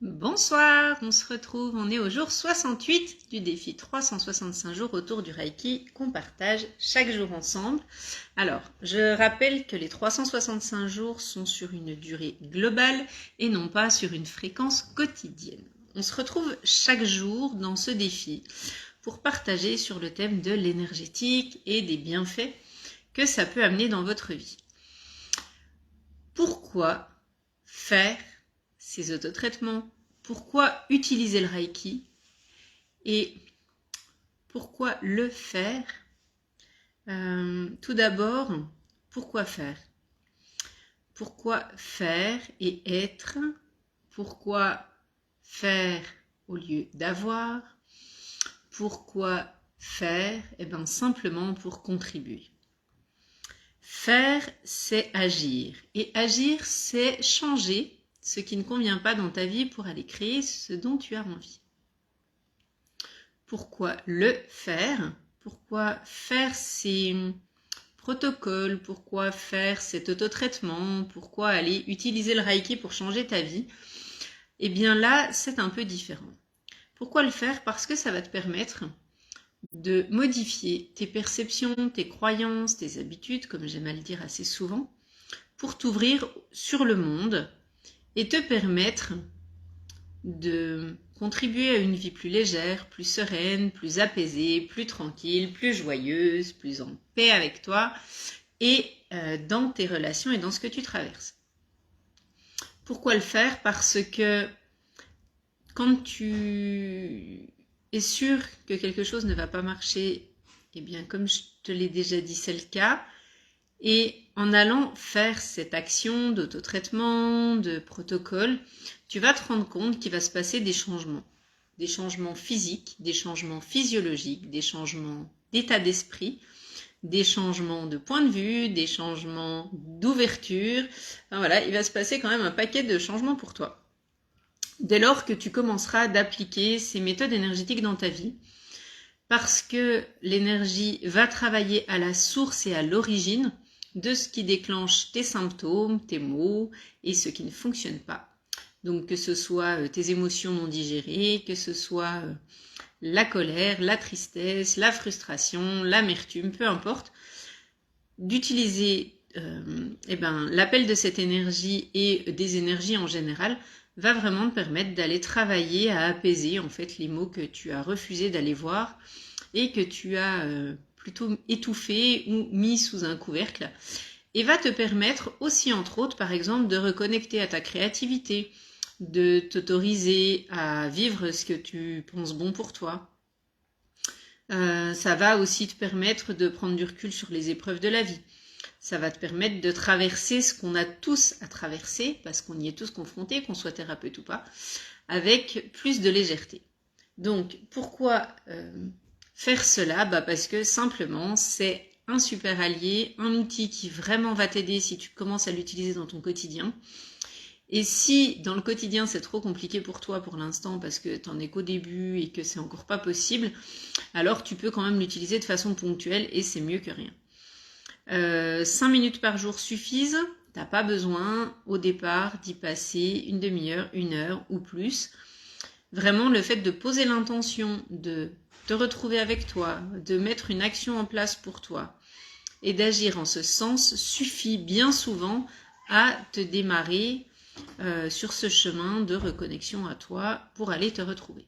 Bonsoir, on se retrouve, on est au jour 68 du défi 365 jours autour du Reiki qu'on partage chaque jour ensemble. Alors, je rappelle que les 365 jours sont sur une durée globale et non pas sur une fréquence quotidienne. On se retrouve chaque jour dans ce défi pour partager sur le thème de l'énergétique et des bienfaits que ça peut amener dans votre vie. Pourquoi faire ces autotraitements? Pourquoi utiliser le Reiki? Et pourquoi le faire? Tout d'abord, pourquoi faire? Pourquoi faire et être? Pourquoi faire au lieu d'avoir? Pourquoi faire? Eh bien, simplement pour contribuer. Faire, c'est agir. Et agir, c'est changer ce qui ne convient pas dans ta vie pour aller créer ce dont tu as envie. Pourquoi le faire? Pourquoi faire ces protocoles? Pourquoi faire cet autotraitement? Pourquoi aller utiliser le Reiki pour changer ta vie? Eh bien là, c'est un peu différent. Pourquoi le faire? Parce que ça va te permettre de modifier tes perceptions, tes croyances, tes habitudes, comme j'aime à le dire assez souvent, pour t'ouvrir sur le monde et te permettre de contribuer à une vie plus légère, plus sereine, plus apaisée, plus tranquille, plus joyeuse, plus en paix avec toi et dans tes relations et dans ce que tu traverses. Pourquoi le faire? Parce que quand tu es sûr que quelque chose ne va pas marcher, eh bien comme je te l'ai déjà dit, c'est le cas. Et en allant faire cette action d'autotraitement, de protocole, tu vas te rendre compte qu'il va se passer des changements physiques, des changements physiologiques, des changements d'état d'esprit, des changements de point de vue, des changements d'ouverture. Enfin, voilà, il va se passer quand même un paquet de changements pour toi. Dès lors que tu commenceras d'appliquer ces méthodes énergétiques dans ta vie, parce que l'énergie va travailler à la source et à l'origine de ce qui déclenche tes symptômes, tes maux et ce qui ne fonctionne pas. Donc que ce soit tes émotions non digérées, que ce soit la colère, la tristesse, la frustration, l'amertume, peu importe, d'utiliser l'appel de cette énergie et des énergies en général va vraiment te permettre d'aller travailler à apaiser en fait les maux que tu as refusé d'aller voir et que tu as plutôt étouffé ou mis sous un couvercle, et va te permettre aussi entre autres par exemple de reconnecter à ta créativité, de t'autoriser à vivre ce que tu penses bon pour toi. Ça va aussi te permettre de prendre du recul sur les épreuves de la vie. Ça va te permettre de traverser ce qu'on a tous à traverser, parce qu'on y est tous confrontés, qu'on soit thérapeute ou pas, avec plus de légèreté. Donc, pourquoi faire cela? Parce que simplement, c'est un super allié, un outil qui vraiment va t'aider si tu commences à l'utiliser dans ton quotidien. Et si dans le quotidien c'est trop compliqué pour toi pour l'instant parce que t'en es qu'au début et que c'est encore pas possible, alors tu peux quand même l'utiliser de façon ponctuelle et c'est mieux que rien. 5 minutes par jour suffisent, t'as pas besoin au départ d'y passer une demi-heure, 1 heure ou plus. Vraiment le fait de poser l'intention de te retrouver avec toi, de mettre une action en place pour toi et d'agir en ce sens suffit bien souvent à te démarrer sur ce chemin de reconnexion à toi pour aller te retrouver.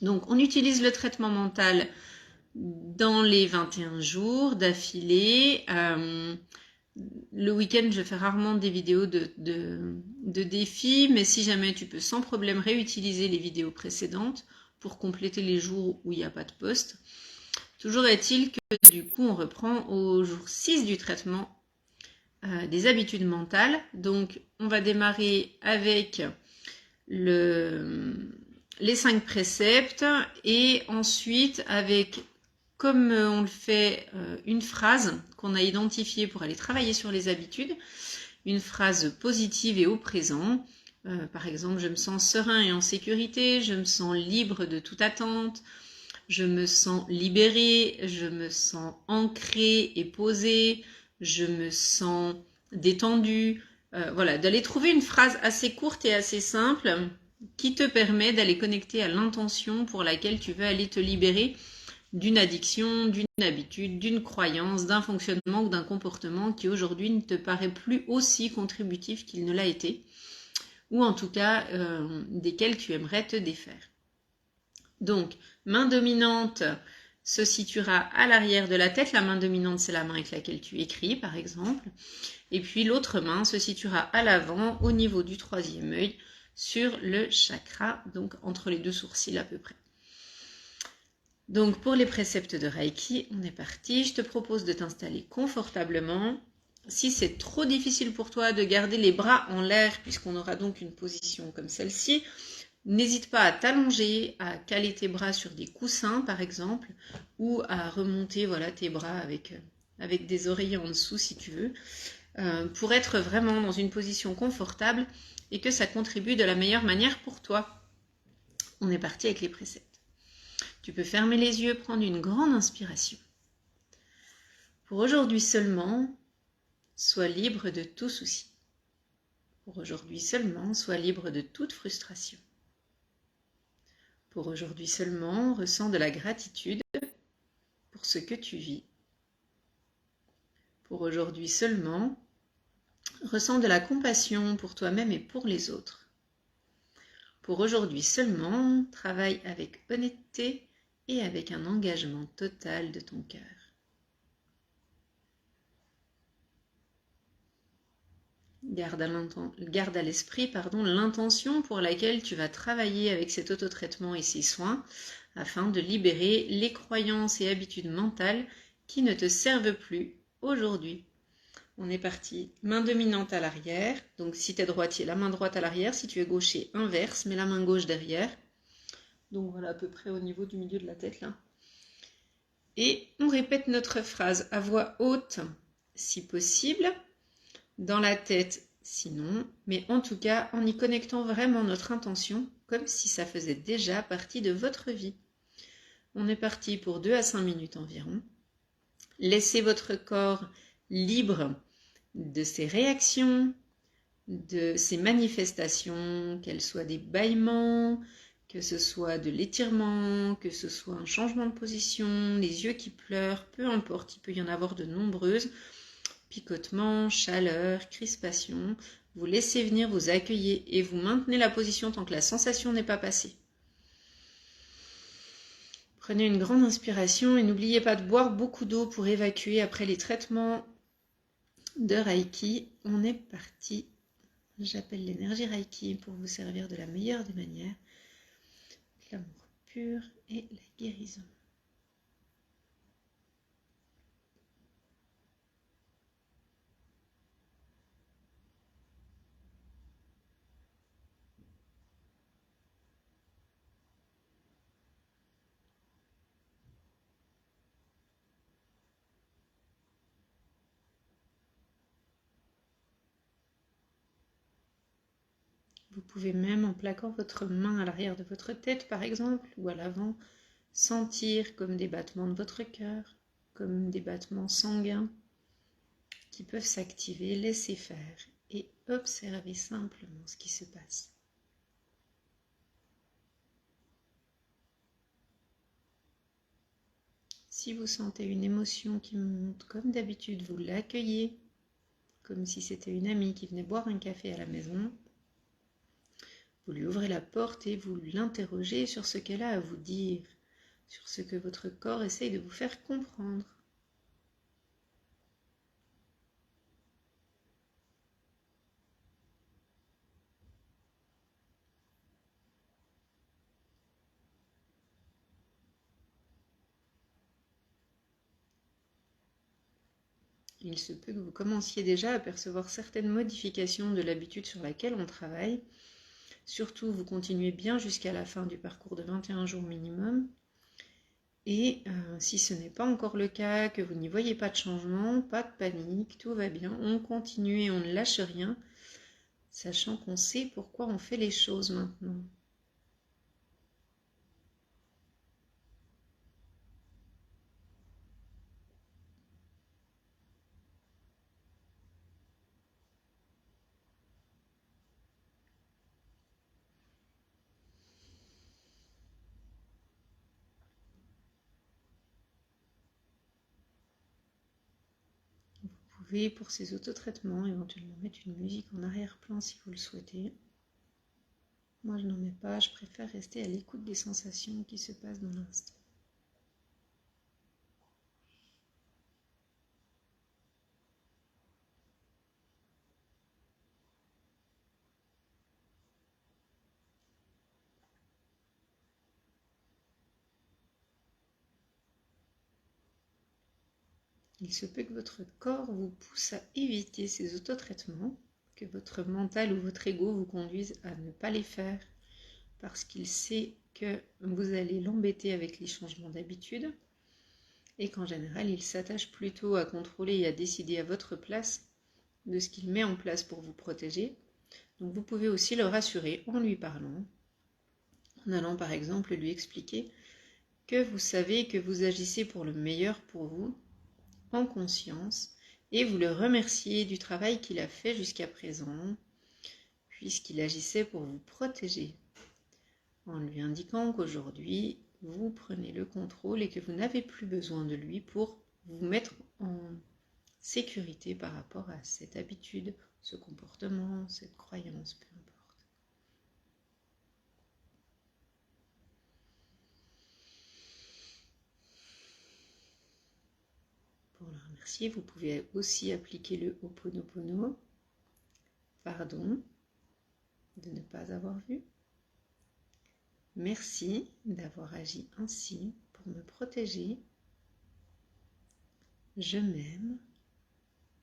Donc on utilise le traitement mental dans les 21 jours d'affilée. Le week-end, je fais rarement des vidéos de défis, mais si jamais tu peux sans problème réutiliser les vidéos précédentes pour compléter les jours où il n'y a pas de post. Toujours est-il que du coup, on reprend au jour 6 du traitement des habitudes mentales. Donc, on va démarrer avec les 5 préceptes et ensuite avec, comme on le fait, une phrase qu'on a identifiée pour aller travailler sur les habitudes, une phrase positive et au présent. Par exemple, je me sens serein et en sécurité, je me sens libre de toute attente, je me sens libérée, je me sens ancrée et posée, je me sens détendue. Voilà, d'aller trouver une phrase assez courte et assez simple qui te permet d'aller connecter à l'intention pour laquelle tu veux aller te libérer d'une addiction, d'une habitude, d'une croyance, d'un fonctionnement ou d'un comportement qui aujourd'hui ne te paraît plus aussi contributif qu'il ne l'a été, ou en tout cas desquels tu aimerais te défaire. Donc, main dominante se situera à l'arrière de la tête. La main dominante, c'est la main avec laquelle tu écris, par exemple. Et puis l'autre main se situera à l'avant, au niveau du troisième œil, sur le chakra, donc entre les deux sourcils à peu près. Donc pour les préceptes de Reiki, on est parti. Je te propose de t'installer confortablement. Si c'est trop difficile pour toi de garder les bras en l'air, puisqu'on aura donc une position comme celle-ci, n'hésite pas à t'allonger, à caler tes bras sur des coussins par exemple, ou à remonter voilà, tes bras avec des oreillers en dessous si tu veux, pour être vraiment dans une position confortable et que ça contribue de la meilleure manière pour toi. On est parti avec les préceptes. Tu peux fermer les yeux, prendre une grande inspiration. Pour aujourd'hui seulement, sois libre de tout souci. Pour aujourd'hui seulement, sois libre de toute frustration. Pour aujourd'hui seulement, ressens de la gratitude pour ce que tu vis. Pour aujourd'hui seulement, ressens de la compassion pour toi-même et pour les autres. Pour aujourd'hui seulement, travaille avec honnêteté et avec un engagement total de ton cœur. Garde à l'esprit l'intention pour laquelle tu vas travailler avec cet autotraitement et ces soins afin de libérer les croyances et habitudes mentales qui ne te servent plus aujourd'hui. On est parti, main dominante à l'arrière, donc si tu es droitier, la main droite à l'arrière, si tu es gaucher, inverse, mais la main gauche derrière. Donc voilà, à peu près au niveau du milieu de la tête là. Et on répète notre phrase à voix haute, si possible, dans la tête sinon, mais en tout cas en y connectant vraiment notre intention, comme si ça faisait déjà partie de votre vie. On est parti pour 2 à 5 minutes environ. Laissez votre corps libre de ses réactions, de ses manifestations, qu'elles soient des bâillements, que ce soit de l'étirement, que ce soit un changement de position, les yeux qui pleurent, peu importe, il peut y en avoir de nombreuses, picotement, chaleur, crispation, vous laissez venir, vous accueillez et vous maintenez la position tant que la sensation n'est pas passée. Prenez une grande inspiration et n'oubliez pas de boire beaucoup d'eau pour évacuer après les traitements de Reiki. On est parti. J'appelle l'énergie Reiki pour vous servir de la meilleure des manières. L'amour pur et la guérison. Vous pouvez même, en plaquant votre main à l'arrière de votre tête, par exemple, ou à l'avant, sentir comme des battements de votre cœur, comme des battements sanguins qui peuvent s'activer. Laissez faire et observez simplement ce qui se passe. Si vous sentez une émotion qui monte, comme d'habitude, vous l'accueillez, comme si c'était une amie qui venait boire un café à la maison. Vous lui ouvrez la porte et vous l'interrogez sur ce qu'elle a à vous dire, sur ce que votre corps essaye de vous faire comprendre. Il se peut que vous commenciez déjà à percevoir certaines modifications de l'habitude sur laquelle on travaille. Surtout, vous continuez bien jusqu'à la fin du parcours de 21 jours minimum. Et si ce n'est pas encore le cas, que vous n'y voyez pas de changement, pas de panique, tout va bien, on continue et on ne lâche rien, sachant qu'on sait pourquoi on fait les choses maintenant. pouvez, pour ces autotraitements, éventuellement mettre une musique en arrière-plan si vous le souhaitez. Moi, je n'en mets pas, je préfère rester à l'écoute des sensations qui se passent dans l'instant. Il se peut que votre corps vous pousse à éviter ces autotraitements, que votre mental ou votre ego vous conduise à ne pas les faire parce qu'il sait que vous allez l'embêter avec les changements d'habitude et qu'en général, il s'attache plutôt à contrôler et à décider à votre place de ce qu'il met en place pour vous protéger. Donc vous pouvez aussi le rassurer en lui parlant, en allant par exemple lui expliquer que vous savez que vous agissez pour le meilleur pour vous, en conscience, et vous le remerciez du travail qu'il a fait jusqu'à présent, puisqu'il agissait pour vous protéger, en lui indiquant qu'aujourd'hui, vous prenez le contrôle et que vous n'avez plus besoin de lui pour vous mettre en sécurité par rapport à cette habitude, ce comportement, cette croyance, peu importe. Pour le remercier, vous pouvez aussi appliquer le Ho'oponopono. Pardon de ne pas avoir vu. Merci d'avoir agi ainsi pour me protéger. Je m'aime.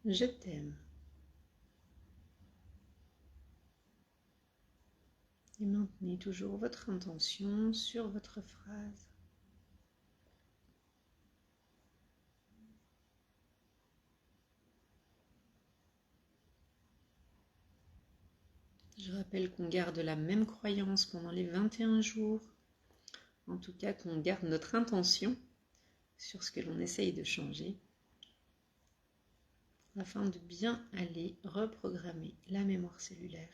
Je t'aime. Et maintenez toujours votre intention sur votre phrase. Je rappelle qu'on garde la même croyance pendant les 21 jours. En tout cas, qu'on garde notre intention sur ce que l'on essaye de changer afin de bien aller reprogrammer la mémoire cellulaire.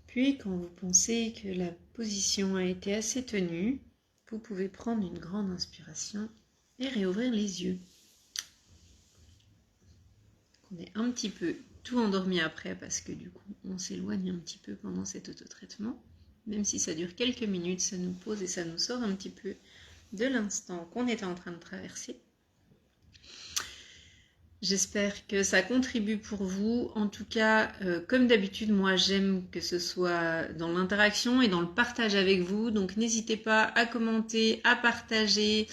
Puis, quand vous pensez que la position a été assez tenue, vous pouvez prendre une grande inspiration et réouvrir les yeux. On est un petit peu tout endormi après parce que du coup, on s'éloigne un petit peu pendant cet autotraitement. Même si ça dure quelques minutes, ça nous pose et ça nous sort un petit peu de l'instant qu'on était en train de traverser. J'espère que ça contribue pour vous. En tout cas, comme d'habitude, moi j'aime que ce soit dans l'interaction et dans le partage avec vous. Donc n'hésitez pas à commenter, à partager,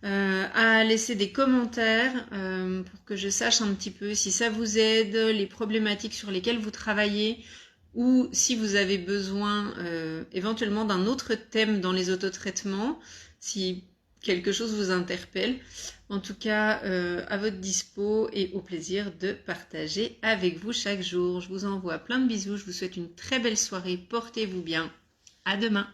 à laisser des commentaires pour que je sache un petit peu si ça vous aide, les problématiques sur lesquelles vous travaillez. ou si vous avez besoin éventuellement d'un autre thème dans les autotraitements, si quelque chose vous interpelle. En tout cas, à votre dispo et au plaisir de partager avec vous chaque jour. Je vous envoie plein de bisous, je vous souhaite une très belle soirée, portez-vous bien, à demain.